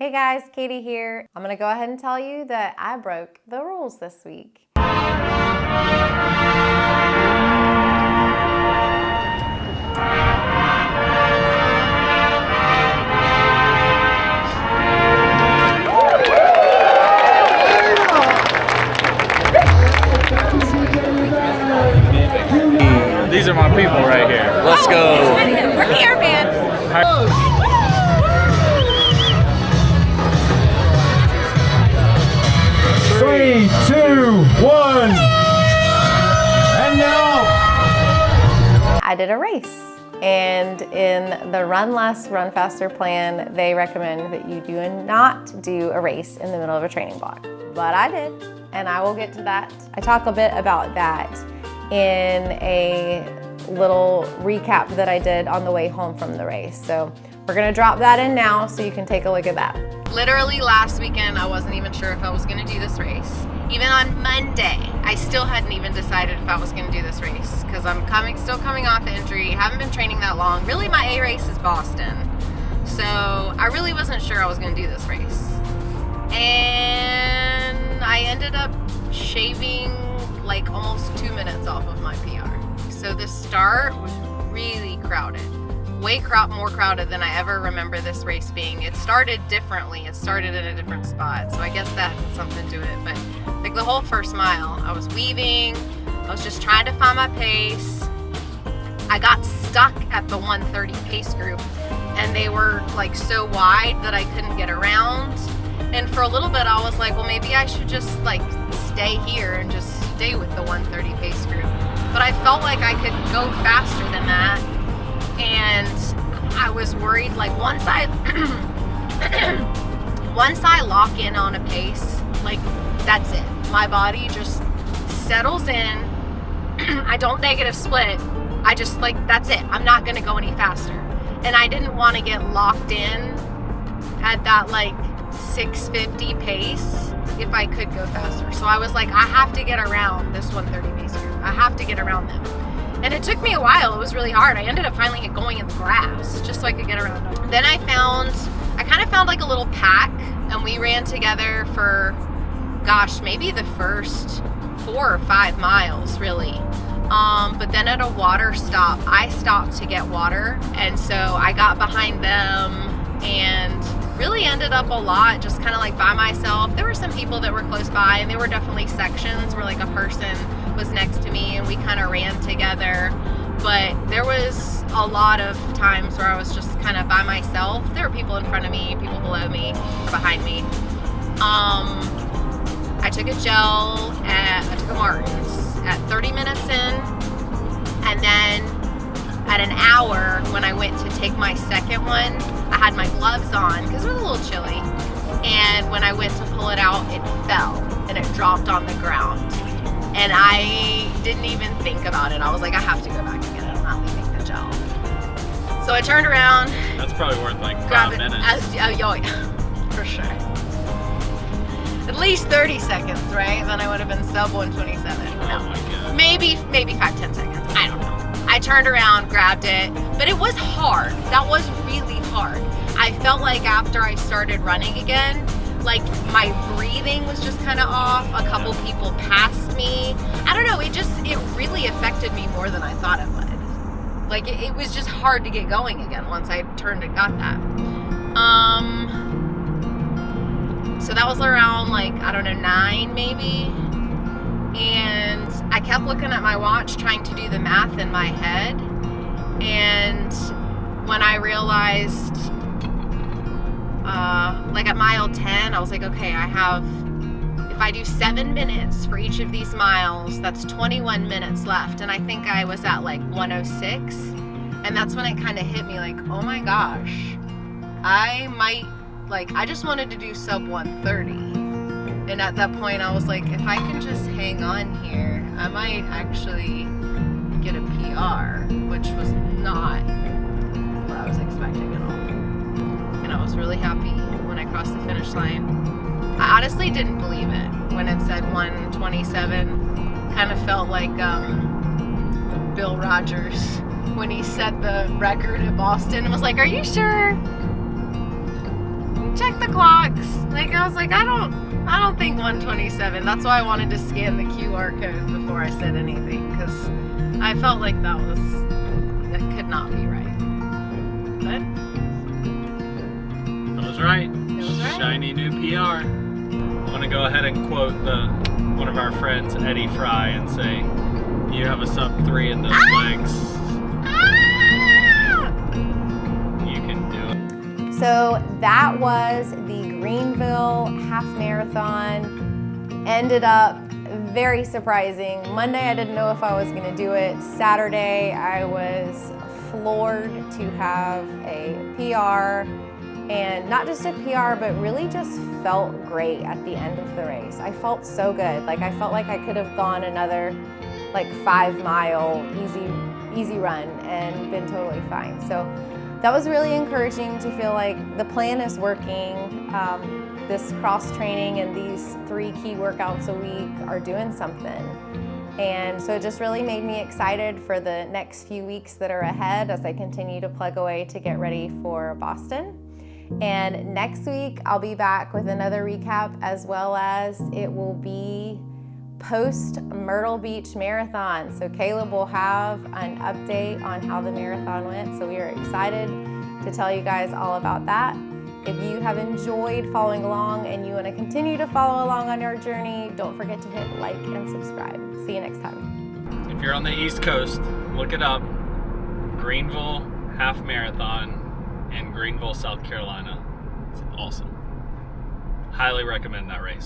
Hey guys, Katie here. I'm gonna go ahead and tell you that I broke the rules this week. These are my people right here. Let's go. We're here, man. 3, 2, 1. And now. I did a race. And in the Run Less, Run Faster plan, they recommend that you do not do a race in the middle of a training block. But I did, and I will get to that. I talk a bit about that in a little recap that I did on the way home from the race. So we're gonna drop that in now so you can take a look at that. Literally last weekend, I wasn't even sure if I was gonna do this race. Even on Monday, I still hadn't even decided if I was gonna do this race because I'm still coming off injury, haven't been training that long. Really, my A race is Boston. So I really wasn't sure I was gonna do this race. And I ended up shaving like almost 2 minutes off of my PR. So the start was really crowded. Way more crowded than I ever remember this race being. It started differently. It started in a different spot. So I guess that had something to it. But like the whole first mile, I was weaving. I was just trying to find my pace. I got stuck at the 1:30 pace group and they were like so wide that I couldn't get around. And for a little bit I was like, well, maybe I should just like stay here and just stay with the 1:30 pace group. But I felt like I could go faster than that. And I was worried, like once I lock in on a pace, like that's it. My body just settles in. I don't negative split. I just like, that's it. I'm not gonna go any faster. And I didn't want to get locked in at that like 6:50 pace if I could go faster. So I was like, I have to get around this 1:30 pace group. I have to get around them. And it took me a while. It was really hard. I ended up finally going in the grass just so I could get around them. Then I kind of found like a little pack and we ran together for, gosh, maybe the first 4 or 5 miles really. But then at a water stop, I stopped to get water. And so I got behind them and really ended up a lot just kind of like by myself. There were some people that were close by and there were definitely sections where like a person was next to me and we kind of ran together. But there was a lot of times where I was just kind of by myself. There were people in front of me, people below me, behind me. I took a Martin's at 30 minutes in, and then at an hour when I went to take my second one, I had my gloves on because it was a little chilly. And when I went to pull it out, it fell and it dropped on the ground. And I didn't even think about it. I was like, I have to go back and get it. I'm not leaving the gel. So I turned around. That's probably worth like 5 minutes. Yeah, for sure. At least 30 seconds, right? Then I would have been sub 127. Oh my God. Maybe 5-10 seconds. I don't know. I turned around, grabbed it, but it was hard. That was really hard. I felt like after I started running again, like my breathing was just kind of off. A couple people passed me. I don't know, it really affected me more than I thought it would. Like it was just hard to get going again once I turned and got that. So that was around like, I don't know, 9 maybe. And I kept looking at my watch trying to do the math in my head. And when I realized, like at mile 10, I was like, okay, if I do 7 minutes for each of these miles, that's 21 minutes left. And I think I was at like 106. And that's when it kind of hit me like, oh my gosh, I just wanted to do sub 130. And at that point I was like, if I can just hang on here, I might actually get a PR, which was not what I was expecting at all. And I was really happy when I crossed the finish line. I honestly didn't believe it when it said 127. Kind of felt like Bill Rogers when he set the record at Boston and was like, are you sure? check the clocks. Like, I was like, I don't think 127. That's why I wanted to scan the QR code before I said anything, because I felt like that could not be right. But That was right. it was right. Shiny new PR. I'm gonna go ahead and quote one of our friends, Eddie Fry, and say, "You have a sub-3 in those legs. You can do it." So that was the Greenville Half Marathon. Ended up very surprising. Monday I didn't know if I was going to do it. Saturday I was floored to have a PR, and not just a PR, but really just felt great at the end of the race. I felt so good. Like, I felt like I could have gone another like 5-mile easy run and been totally fine. So that was really encouraging to feel like the plan is working. This cross training and these 3 key workouts a week are doing something. And so it just really made me excited for the next few weeks that are ahead as I continue to plug away to get ready for Boston. And next week I'll be back with another recap, as well as it will be post Myrtle Beach Marathon. So Caleb will have an update on how the marathon went. So we are excited to tell you guys all about that. If you have enjoyed following along and you want to continue to follow along on our journey, don't forget to hit like and subscribe. See you next time. If you're on the East Coast, look it up. Greenville Half Marathon in Greenville, South Carolina. It's awesome. Highly recommend that race.